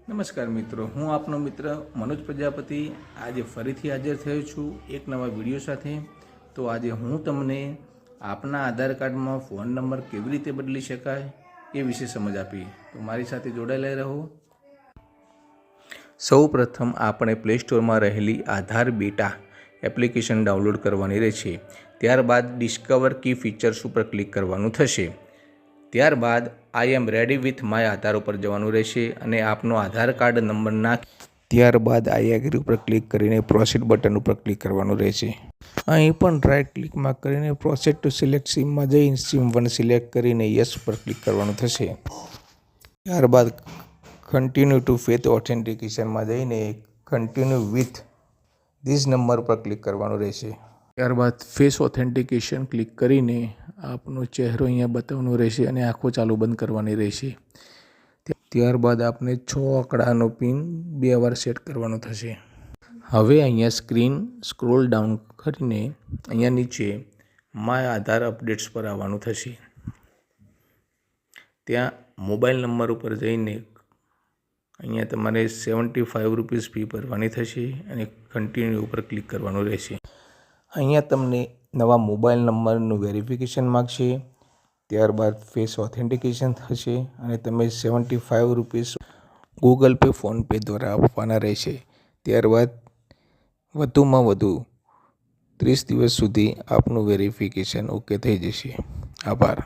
નમસ્કાર મિત્રો, હું આપનો મિત્ર મનોજ પ્રજાપતિ આજે ફરીથી હાજર થયો છું એક નવા વિડીયો સાથે। તો આજે હું તમને આપના આધાર કાર્ડમાં ફોન નંબર કેવી રીતે બદલી શકાય એ વિશે સમજ આપી, તો મારી સાથે જોડાયેલા રહો। સૌપ્રથમ આપણે પ્લે સ્ટોરમાં રહેલી આધાર બેટા એપ્લિકેશન ડાઉનલોડ કરવાની રહેશે। ત્યારબાદ ડિસ્કવર કી ફીચર્સ ઉપર ક્લિક કરવાનું થશે। ત્યારબાદ આઈ એમ રેડી વિથ માય આધાર ઉપર જવાનું રહેશે અને આપનો આધાર કાર્ડ નંબર નાખી ત્યારબાદ આઈ એગ્રી ઉપર ક્લિક કરીને પ્રોસીડ બટન ઉપર ક્લિક કરવાનું રહેશે। અહીં પણ રાઇટ ક્લિકમાં કરીને પ્રોસીડ ટુ સિલેક્ટ સિમમાં જઈ સિમ 1 સિલેક્ટ કરીને યસ ઉપર ક્લિક કરવાનું થશે। ત્યારબાદ કન્ટિન્યુ ટુ ફેથ ઓથેન્ટિકેશનમાં જઈને કન્ટિન્યુ વિથ ધીસ નંબર પર ક્લિક કરવાનું રહેશે। ત્યારબાદ ફેસ ઓથેન્ટિકેશન ક્લિક કરીને આપનો ચહેરો અહીંયા બતાવવાનો રહેશે અને આંખો ચાલુ બંધ કરવાની રહેશે। ત્યારબાદ આપને 6 આંકડાનો પિન 2 વાર સેટ કરવાનો થશે। હવે અહીંયા સ્ક્રીન સ્ક્રોલ ડાઉન કરીને અહીંયા નીચે માય આધાર અપડેટ્સ પર આવવાનું થશે। ત્યાં મોબાઈલ નંબર ઉપર જઈને અહીંયા તમારે 75 રૂપીસ ફી ભરવાની થશે અને કન્ટિન્યુ ઉપર ક્લિક કરવાનું રહેશે। અહીંયા તમને નવા મોબાઈલ નંબરનું વેરિફિકેશન માગશે। ત્યારબાદ ફેસ ઓથેન્ટિકેશન થશે અને તમે 75 રૂપીસ ગૂગલ પે ફોનપે દ્વારા આપવાના રહેશે। ત્યારબાદ વધુમાં વધુ 30 દિવસ સુધી આપનું વેરિફિકેશન ઓકે થઈ જશે। આભાર।